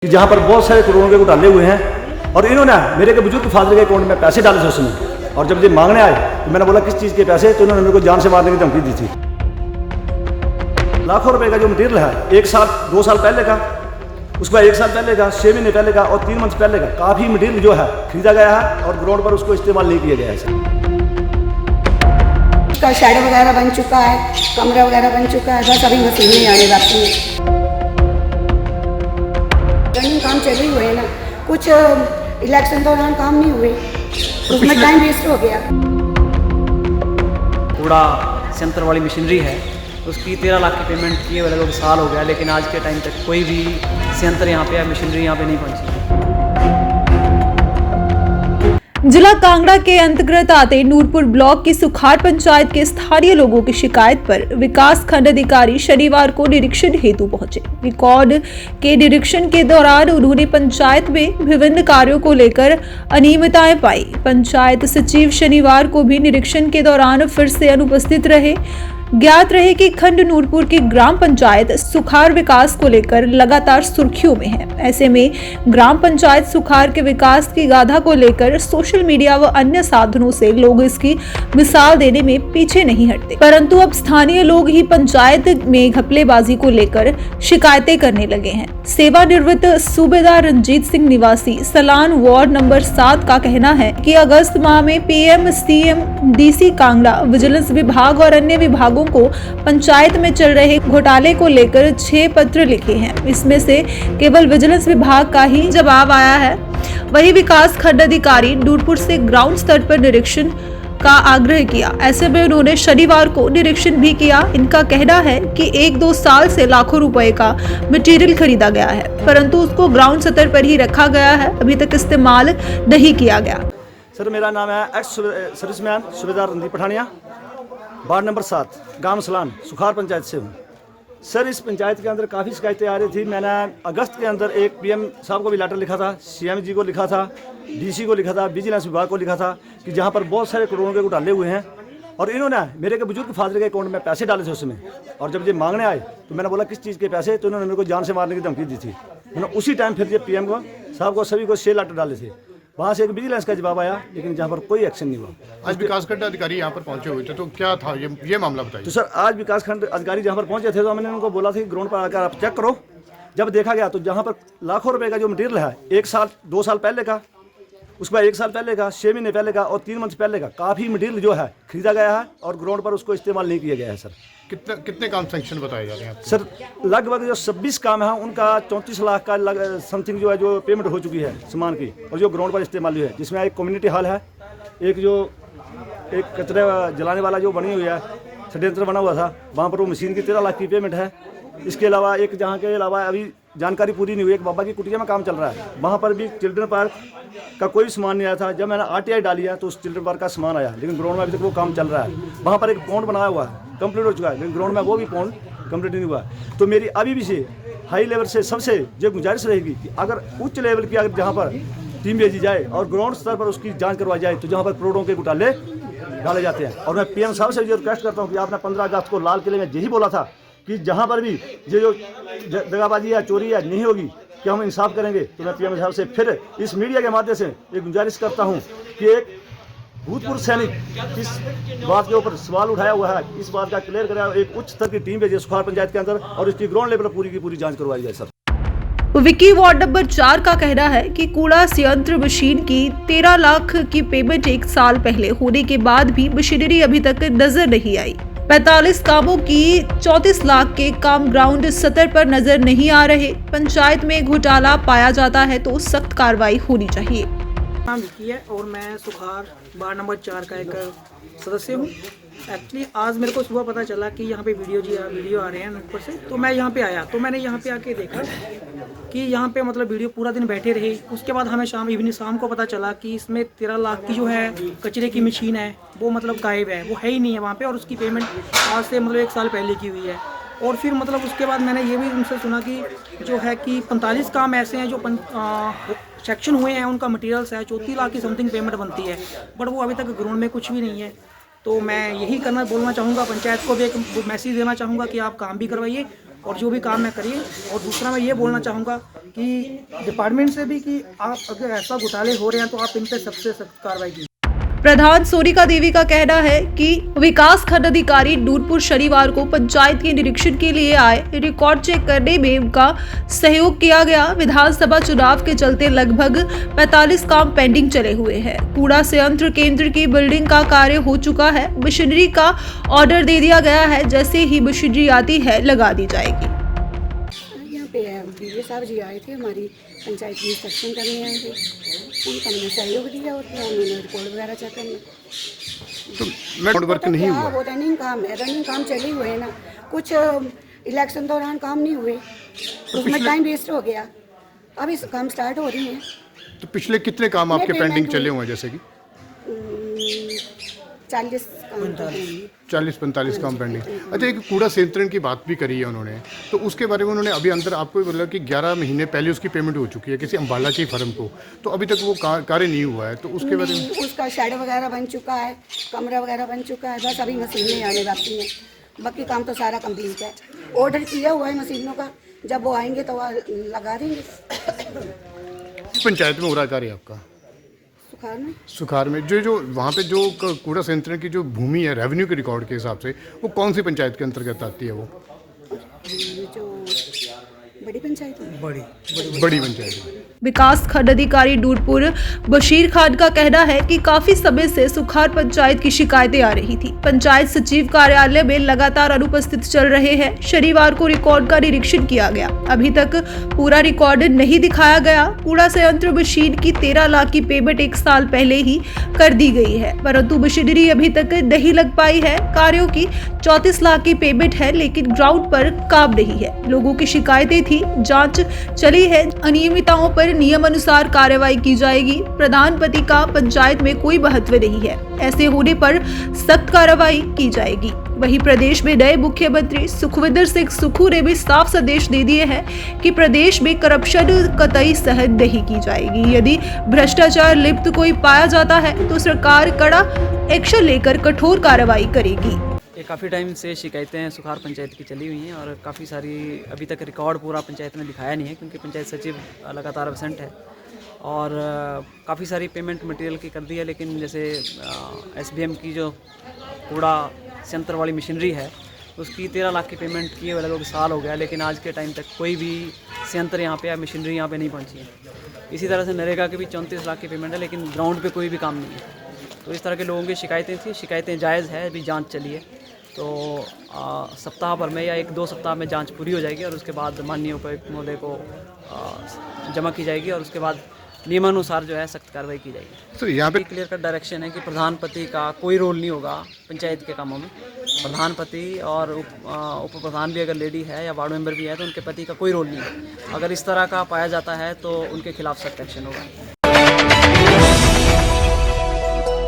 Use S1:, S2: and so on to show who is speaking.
S1: कि जहाँ पर बहुत सारे करोड़ों के घोटाले हुए हैं और इन्होंने मेरे के बुजुर्ग फादर के अकाउंट में पैसे डाले थे उसमें। और जब ये मांगने आए तो मैंने बोला किस चीज़ के पैसे, तो इन्होंने मेरे को जान से मारने की धमकी दी थी। लाखों रुपए का जो मटीरियल है 1 साल 2 साल पहले का, उसके बाद 1 साल पहले का, 6 महीने पहले का और 3 मंथ पहले का काफ़ी मटीरियल जो है खरीदा गया है और ग्राउंड पर उसको इस्तेमाल नहीं किया गया है।
S2: उसका शेड वगैरह बन चुका है, कमरा वगैरह बन चुका है, बस अभी मशीनें आने बाकी है। रनिंग काम चल ही हुए हैं ना, कुछ इलेक्शन दौरान काम नहीं हुए, उसमें टाइम वेस्ट हो गया।
S3: कूड़ा संयंत्र वाली मशीनरी है, उसकी 13 लाख की पेमेंट किए हुए लगभग साल हो गया, लेकिन आज के टाइम तक कोई भी संयंत्र यहाँ पे या मशीनरी यहाँ पे नहीं पहुँची।
S4: जिला कांगड़ा के अंतर्गत आते नूरपुर ब्लॉक की सुखार पंचायत के स्थानीय लोगों की शिकायत पर विकास खंड अधिकारी शनिवार को निरीक्षण हेतु पहुंचे। रिकॉर्ड के निरीक्षण के दौरान उन्होंने पंचायत में विभिन्न कार्यों को लेकर अनियमितताएं पाई। पंचायत सचिव शनिवार को भी निरीक्षण के दौरान फिर से अनुपस्थित रहे। ज्ञात रहे कि खंड नूरपुर की ग्राम पंचायत सुखार विकास को लेकर लगातार सुर्खियों में है। ऐसे में ग्राम पंचायत सुखार के विकास की गाथा को लेकर सोशल मीडिया व अन्य साधनों से लोग इसकी मिसाल देने में पीछे नहीं हटते, परंतु अब स्थानीय लोग ही पंचायत में घपलेबाजी को लेकर शिकायतें करने लगे हैं। सेवानिवृत्त सूबेदार रंजीत सिंह निवासी सलान वार्ड नंबर 7 का कहना है कि अगस्त माह में PM, CM, DC Kangra, vigilance विभाग और अन्य विभागों को पंचायत में चल रहे घोटाले को लेकर 6 पत्र लिखे हैं। इसमें से केवल विजिलेंस विभाग का ही जवाब आया है। वही विकास खंड अधिकारी नूरपुर से ग्राउंड स्तर पर निरीक्षण का आग्रह किया। ऐसे में उन्होंने शनिवार को निरीक्षण भी किया। इनका कहना है कि 1-2 साल से लाखों रुपए का मटेरियल खरीदा गया है, परंतु उसको ग्राउंड स्तर पर ही रखा गया है, अभी तक इस्तेमाल नहीं किया गया।
S1: सर मेरा नाम है एक्स सर्विसमैन सूबेदार रणदीप पठानिया, वार्ड नंबर 7, गांव सलान, सुखार पंचायत से हूँ। सर इस पंचायत के अंदर काफ़ी शिकायतें आ रही थी। मैंने अगस्त के अंदर एक PM साहब को भी लेटर लिखा था, CM जी को लिखा था, DC को लिखा था, विजिलेंस विभाग को लिखा था कि जहाँ पर बहुत सारे करोड़ों के घोटाले हुए हैं और इन्होंने मेरे के बुजुर्ग फादर के अकाउंट में पैसे डाले थे उसमें। और जब ये मांगने आए तो मैंने बोला किस चीज़ के पैसे, तो इन्होंने मेरे को जान से मारने की धमकी दी थी। मैंने उसी टाइम फिर ये PM को साहब को सभी को 6 लेटर डाले थे। वहाँ से एक विजिलेंस का जवाब आया, लेकिन जहाँ पर कोई एक्शन नहीं हुआ।
S5: आज विकासखंड अधिकारी यहाँ पर पहुंचे हुए थे, तो क्या था ये मामला बताइए।
S1: तो सर आज विकासखंड अधिकारी जहाँ पर पहुँचे थे तो मैंने उनको बोला था कि ग्राउंड पर आकर आप चेक करो। जब देखा गया तो जहाँ पर लाखों रुपए का जो मटीरियल है 1 साल 2 साल पहले का, उसके बाद 1 साल पहले का, 6 महीने पहले का और 3 मंथ पहले का काफ़ी मटीरियल जो है खरीदा गया है और ग्राउंड पर उसको इस्तेमाल नहीं किया गया है। सर
S5: कितने काम सैंक्शन बताए जा रहे हैं?
S1: सर लगभग जो 26 काम है उनका 34 लाख का समथिंग जो है जो पेमेंट हो चुकी है सामान की, और जो ग्राउंड पर इस्तेमाल हुई है, जिसमें एक कम्युनिटी हॉल है, एक कचरे जलाने वाला जो बनी हुई है षड्यंत्र बना हुआ था, वहाँ पर वो मशीन की 13 लाख की पेमेंट है। इसके अलावा एक जहाँ के अलावा अभी जानकारी पूरी नहीं हुई, एक बाबा की कुटिया में काम चल रहा है, वहाँ पर भी चिल्ड्रन पार्क का कोई सामान नहीं आया था। जब मैंने RTI डाली है तो उस चिल्ड्रन पार्क का सामान आया, लेकिन ग्राउंड में अभी तक वो काम चल रहा है। वहाँ पर एक पॉन्ड बनाया हुआ है, कंप्लीट हो चुका है, लेकिन ग्राउंड में वो भी पॉन्ड कंप्लीट नहीं हुआ। तो मेरी अभी भी से हाई लेवल से सबसे जो गुजारिश रहेगी कि अगर उच्च लेवल की अगर जहाँ पर टीम भेजी जाए और ग्राउंड स्तर पर उसकी जाँच करवाई जाए, तो जहाँ पर करोड़ों के घोटाले डाले जाते हैं। और मैं PM साहब से ये रिक्वेस्ट करता हूँ कि आपने 15 अगस्त को लाल किले में यही बोला था कि जहाँ पर भी ये जो दगाबाजी है, चोरी है, नहीं होगी कि हम इंसाफ करेंगे। तो मैं PM साहब से फिर इस मीडिया के माध्यम से एक गुजारिश करता हूँ कि एक भूतपूर्व सैनिक इस बात के ऊपर सवाल उठाया हुआ है, इस बात का क्लियर कराया, एक उच्च स्तर की टीम भेजे सुखार पंचायत के अंदर और इसकी ग्राउंड लेवल पर पूरी की पूरी जाँच करवाई जाए। सर
S4: विकी वार्ड नंबर 4 का कहना है कि कूड़ा संयंत्र मशीन की 13 लाख की पेमेंट 1 साल पहले होने के बाद भी मशीनरी अभी तक नजर नहीं आई। 45 कामों की 34 लाख के काम ग्राउंड स्तर पर नजर नहीं आ रहे। पंचायत में घोटाला पाया जाता है तो सख्त कार्रवाई होनी चाहिए।
S6: नाम विकी है और मैं सुखार वार्ड नंबर 4 का एक सदस्य हूँ। एक्चुअली आज मेरे को सुबह पता चला कि यहाँ पे वीडियो आ रहे हैं ऊपर से, तो मैं यहाँ पे आया। तो मैंने यहाँ पे आके देखा कि यहाँ पे मतलब वीडियो पूरा दिन बैठे रहे। उसके बाद हमें शाम को पता चला कि इसमें 13 लाख की जो है कचरे की मशीन है वो मतलब गायब है, वो है ही नहीं है वहाँ पे, और उसकी पेमेंट आज से मतलब 1 साल पहले की हुई है। और फिर मतलब उसके बाद मैंने ये भी उनसे सुना कि जो है कि 45 काम ऐसे हैं जो सेक्शन हुए हैं, उनका मटेरियल्स है, 34 लाख की समथिंग पेमेंट बनती है, बट वो अभी तक ग्राउंड में कुछ भी नहीं है। तो मैं यही बोलना चाहूँगा, पंचायत को भी एक मैसेज देना चाहूँगा कि आप काम भी करवाइए और जो भी काम है करिए। और दूसरा मैं ये बोलना चाहूँगा कि डिपार्टमेंट से भी कि आप अगर ऐसा घोटाले हो रहे हैं तो आप इन पर सबसे सख्त कार्रवाई कीजिए।
S4: प्रधान सोनिका देवी का कहना है कि विकास खंड अधिकारी नूरपुर शनिवार को पंचायत के निरीक्षण के लिए आए। रिकॉर्ड चेक करने में उनका सहयोग किया गया। विधानसभा चुनाव के चलते लगभग 45 काम पेंडिंग चले हुए हैं। कूड़ा संयंत्र केंद्र की बिल्डिंग का कार्य हो चुका है। मशीनरी का ऑर्डर दे दिया गया है। जैसे ही मशीनरी आती है लगा दी जाएगी।
S2: यहाँ पे बीडीओ साहब जी आए थे, हमारी पंचायत की इंस्पेक्शन करने आए थे। उनको हमने सहयोग दिया और फिर उन्होंने रिकॉर्ड वगैरह चेक करना।
S5: तो मैं वर्क नहीं हुआ।
S2: वो रनिंग काम है, रनिंग काम चले हुए हैं ना। कुछ इलेक्शन दौरान काम नहीं हुए, उसमें टाइम वेस्ट हो गया। अब इस काम स्टार्ट हो रही हैं।
S5: तो पिछले कितने काम आपके पेंडिंग चले हुए हैं, जैसे कि 40-45 काम पेंडिंग? अच्छा, एक कूड़ा संयंत्र की बात भी करी है उन्होंने, तो उसके बारे में उन्होंने अभी अंदर आपको बोला कि 11 महीने पहले उसकी पेमेंट हो चुकी है किसी अम्बाला की फर्म को, तो अभी तक वो कार्य नहीं हुआ है। तो उसके बारे में
S2: उसका शेड वगैरह बन चुका है, कमरा वगैरह बन चुका है, बस अभी मशीनें आने बाकी हैं। बाकी काम तो सारा कंप्लीट है। ऑर्डर किया हुआ है मशीनों का, जब वो आएंगे तो लगा देंगे।
S5: पंचायत में हो रहा कार्य आपका सुखार में जो वहाँ पे जो कूड़ा संयंत्र की जो भूमि है रेवेन्यू के रिकॉर्ड के हिसाब से, वो कौन सी पंचायत के अंतर्गत आती है? वो
S2: जो बड़ी पंचायत है,
S5: बड़ी पंचायत।
S4: विकास खंड अधिकारी नूरपुर बशीर खान का कहना है कि काफी समय से सुखार पंचायत की शिकायतें आ रही थी। पंचायत सचिव कार्यालय में लगातार अनुपस्थित चल रहे हैं। शनिवार को रिकॉर्ड का निरीक्षण किया गया। अभी तक पूरा रिकॉर्ड नहीं दिखाया गया। कूड़ा संयंत्र मशीन की 13 लाख की पेमेंट 1 साल पहले ही कर दी गई है, परंतु मशीनरी अभी तक नहीं लग पाई है। कार्यों की 34 लाख की पेमेंट है, लेकिन ग्राउंड पर काम नहीं है। लोगों की शिकायतें थी, जांच चली है। अनियमितताओं पर नियम अनुसार कार्रवाई की जाएगी। प्रधानपति का पंचायत में कोई महत्व नहीं है, ऐसे होने पर सख्त कार्रवाई की जाएगी। वहीं प्रदेश में नए मुख्यमंत्री सुखविंदर सिंह सुक्खू ने भी साफ संदेश दे दिए हैं कि प्रदेश में करप्शन कतई सहन नहीं की जाएगी। यदि भ्रष्टाचार लिप्त कोई पाया जाता है तो सरकार कड़ा एक्शन लेकर कठोर कार्रवाई करेगी।
S3: ये काफ़ी टाइम से शिकायतें सुखार पंचायत की चली हुई हैं और काफ़ी सारी अभी तक रिकॉर्ड पूरा पंचायत में दिखाया नहीं है, क्योंकि पंचायत सचिव लगातार एब्सेंट है। और काफ़ी सारी पेमेंट मटेरियल की कर दी है, लेकिन जैसे SBM की जो कूड़ा संयंत्र वाली मशीनरी है, उसकी 13 लाख की पेमेंट किए हुए लगभग साल हो गया, लेकिन आज के टाइम तक कोई भी संयंत्र यहाँ पे या मशीनरी यहाँ पे नहीं पहुँची है। इसी तरह से नरेगा की भी 34 लाख की पेमेंट है, लेकिन ग्राउंड पे कोई भी काम नहीं है। तो इस तरह के लोगों की शिकायतें थी। शिकायतें जायज़ है, अभी जांच चली है, तो सप्ताह भर में या 1-2 सप्ताह में जांच पूरी हो जाएगी और उसके बाद माननीय उपायुक्त महोदय को जमा की जाएगी और उसके बाद नियमानुसार जो है सख्त कार्रवाई की जाएगी।
S5: तो यहाँ पे
S3: क्लियर कट डायरेक्शन है कि प्रधानपति का कोई रोल नहीं होगा पंचायत के कामों में। प्रधानपति और उप प्रधान भी अगर लेडी है या वार्ड मेंबर भी है तो उनके पति का कोई रोल नहीं है। अगर इस तरह का पाया जाता है तो उनके खिलाफ सख्त एक्शन होगा।